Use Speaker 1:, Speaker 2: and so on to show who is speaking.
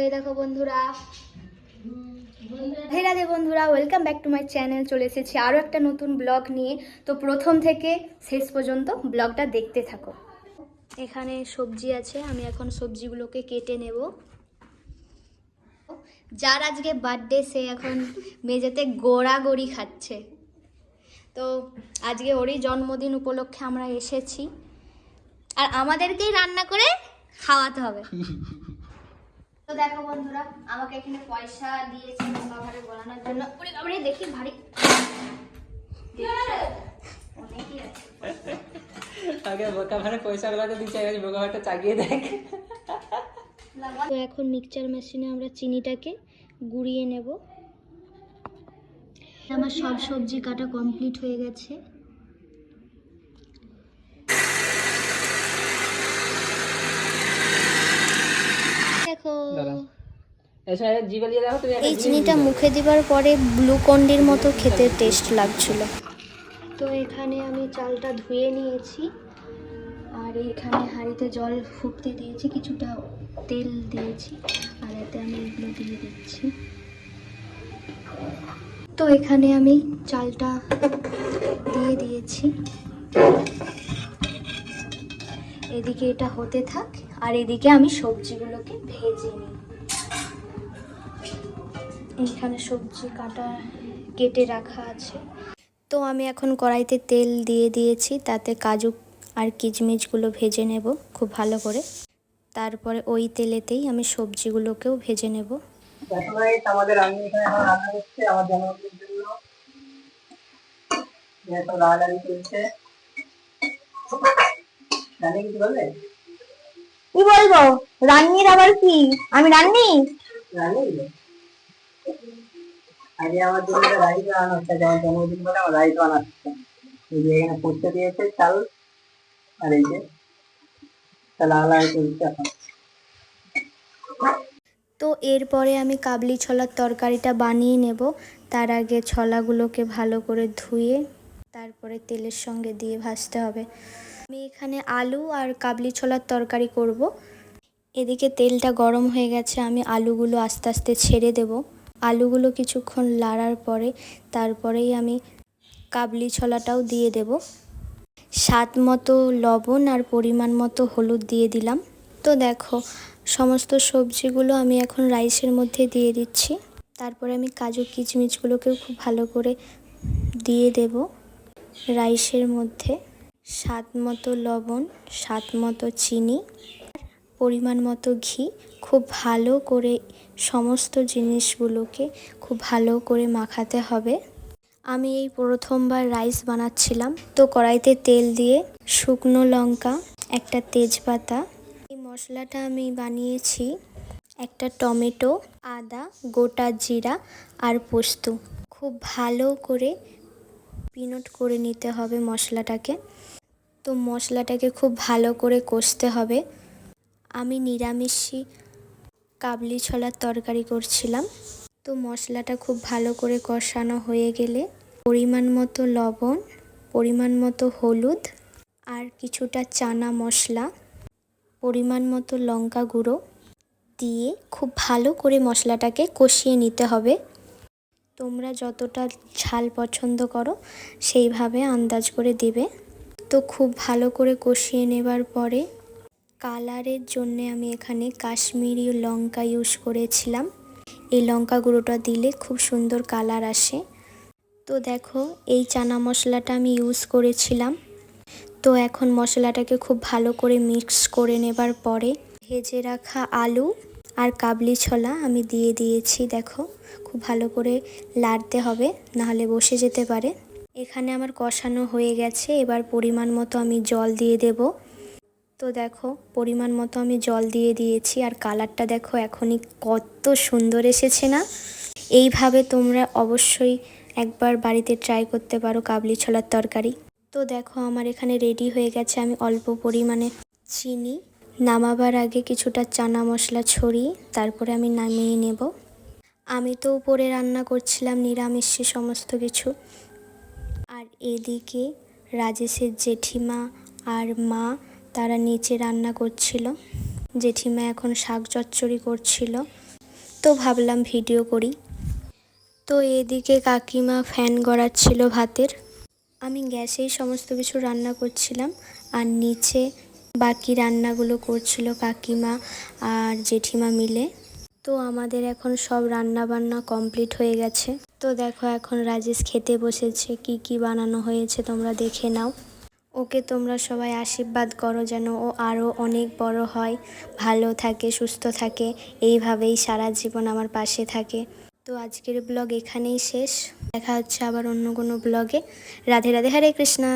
Speaker 1: এই দেখো বন্ধুরা, রাধে বন্ধুরা, welcome back to my channel. চলে এসেছি আরও একটা নতুন ব্লগ নিয়ে। তো প্রথম থেকে শেষ পর্যন্ত ব্লগটা দেখতে থাকো। এখানে সবজি আছে, আমি এখন সবজিগুলোকে কেটে নেব। যার আজকে বার্থডে সে এখন মেঝেতে গোড়াগড়ি খাচ্ছে। তো আজকে ওরই জন্মদিন উপলক্ষে আমরা এসেছি, আর আমাদেরকেই রান্না করে খাওয়াতে হবে। তো দেখো বন্ধুরা, আমাকে এখানে পয়সা দিয়েছে বোকা ভাড়ে গলানোর জন্য। ওরে বাবারে, দেখি ভারী অনেকই আছে।
Speaker 2: আগে বোকা ভাড়ে পয়সা গুলাতে দিচ্ছে, এবার বোকা ভাড়টা চাগিয়ে দেখ।
Speaker 1: তো এখন মিক্সচার মেশিনে আমরা চিনিটাকে গুঁড়িয়ে নেব। আমার সব সবজি কাটা কমপ্লিট হয়ে গেছে। দেখো, এই চিনিটা মুখে দিবার পরে গ্লুকন্ডির মতো খেতে টেস্ট লাগছিল। তো এখানে আমি চালটা ধুয়ে নিয়েছি, আর এখানে হাঁড়িতে জল ফুটতে দিয়েছি, কিছুটা তেল দিয়েছি, আর এতে আমি এগুলো দিয়ে দিচ্ছি। তো এখানে আমি চালটা দিয়ে দিয়েছি। এদিকে এটা হতে থাক, আর এদিকে আমি সবজিগুলোকে ভেজে নিই। এইখানে সবজি কেটে রাখা আছে। তো আমি এখন কড়াইতে তেল দিয়ে দিয়েছি, তাতে কাজু আর কিশমিশগুলো ভেজে নেব খুব ভালো করে। তারপরে ওই তেলেতেই আমি সবজিগুলোকেও ভেজে নেব।
Speaker 2: আমাদের আমি এখানে এখন রান্না করছি আমার জন্মদিনের জন্য। যেহেতু লাড়ালাড়ি চলছে, জানি কিছু বললে?
Speaker 1: কি বলবো, রান্নির আবার কি? আমি রান্নি
Speaker 2: আগে আমার জন্য রাইস বানানো হচ্ছে, যেমন জন্মদিন বলে আমার রাইস বানাচ্ছে। এই যে এখানে পড়তে দিয়েছে চাল, আর এই যে লাড়ালাড়ি চলছে এখন।
Speaker 1: তো এরপরে আমি কাবলি ছোলার তরকারিটা বানিয়ে নেব। তার আগে ছোলাগুলোকে ভালো করে ধুয়ে তারপরে তেলের সঙ্গে দিয়ে ভাজতে হবে। আমি এখানে আলু আর কাবলি ছোলার তরকারি করব। এদিকে তেলটা গরম হয়ে গেছে, আমি আলুগুলো আস্তে আস্তে ছেড়ে দেব। আলুগুলো কিছুক্ষণ লাড়ার পরে তারপরেই আমি কাবলি ছোলাটাও দিয়ে দেব। স্বাদ মতো লবণ আর পরিমাণ মতো হলুদ দিয়ে দিলাম। তো দেখো, সমস্ত সবজিগুলো আমি এখন রাইসের মধ্যে দিয়ে দিচ্ছি। তারপরে আমি কাজু কিশমিশগুলোকেও খুব ভালো করে দিয়ে দেব রাইসের মধ্যে। স্বাদ মতো লবণ, স্বাদ মতো চিনি, পরিমাণ মতো ঘি, খুব ভালো করে সমস্ত জিনিসগুলোকে খুব ভালো করে মাখাতে হবে। আমি এই প্রথমবার রাইস বানাচ্ছিলাম। তো কড়াইতে তেল দিয়ে শুকনো লঙ্কা, একটা তেজপাতা, এই মশলাটা আমি বানিয়েছি, একটা টমেটো, আদা, গোটা জিরা আর পোস্ত। খুব ভালো করে পিনট করে নিতে হবে মশলাটাকে। তো মশলাটাকে খুব ভালো করে কষতে হবে। আমি নিরামিষি কাবলি ছোলার তরকারি করছিলাম। তো মশলাটা খুব ভালো করে কষানো হয়ে গেলে পরিমাণ মতো লবণ, পরিমাণ মতো হলুদ, আর কিছুটা চানা মশলা, পরিমাণ মতো লঙ্কা গুঁড়ো দিয়ে খুব ভালো করে মশলাটাকে কষিয়ে নিতে হবে। তোমরা যতটা ঝাল পছন্দ করো সেইভাবে আন্দাজ করে দিবে। তো খুব ভালো করে কষিয়ে নেবার পরে কালারের জন্য আমি এখানে কাশ্মীরি লঙ্কা ইউজ করেছিলাম। এই লঙ্কা গুঁড়োটা দিলে খুব সুন্দর কালার আসে। তো দেখো, এই চানা মশলাটা আমি ইউজ করেছিলাম। তো এখন মশলাটাকে খুব ভালো করে মিক্স করে নেবার পরে ভেজে রাখা আলু আর কাবলি ছোলা আমি দিয়ে দিয়েছি। দেখো, খুব ভালো করে লাড়তে হবে, নাহলে বসে যেতে পারে। এখানে আমার কষানো হয়ে গেছে, এবার পরিমাণ মতো আমি জল দিয়ে দেব। তো দেখো, পরিমাণ মতো আমি জল দিয়ে দিয়েছি, আর কালারটা দেখো এখনই কত সুন্দর এসেছে না? এইভাবে তোমরা অবশ্যই একবার বাড়িতে ট্রাই করতে পারো কাবলি ছোলার তরকারি। তো দেখো, আমার এখানে রেডি হয়ে গেছে। আমি অল্প পরিমাণে চিনি, নামাবার আগে কিছুটা চানা মশলা ছড়িয়ে তারপরে আমি নামিয়ে নেব। আমি তো উপরে রান্না করছিলাম নিরামিষে সমস্ত কিছু, আর এদিকে রাজেশের জেঠিমা আর মা তারা নিচে রান্না করছিল। জেঠিমা এখন শাক চচ্চড়ি করছিল। তো ভাবলাম ভিডিও করি। তো এদিকে কাকিমা ফ্যান গড়াচ্ছিল ভাতের, আমি গ্যাসেই সমস্ত কিছু রান্না করছিলাম, আর নিচে বাকি রান্নাগুলো করছিল কাকিমা আর জেঠিমা মিলে। তো আমাদের এখন সব রান্না বান্না কমপ্লিট হয়ে গেছে। তো দেখো এখন রাজেশ খেতে বসেছে, কি কি বানানো হয়েছে তোমরা দেখে নাও। ওকে তোমরা সবাই আশীর্বাদ করো যেন ও আরও অনেক বড় হয়, ভালো থাকে, সুস্থ থাকে, এইভাবেই সারা জীবন আমার পাশে থাকে। তো আজকের ব্লগ এখানেই শেষ, দেখা হচ্ছে আবার অন্য কোনো ব্লগে। রাধে রাধে, হরে কৃষ্ণা।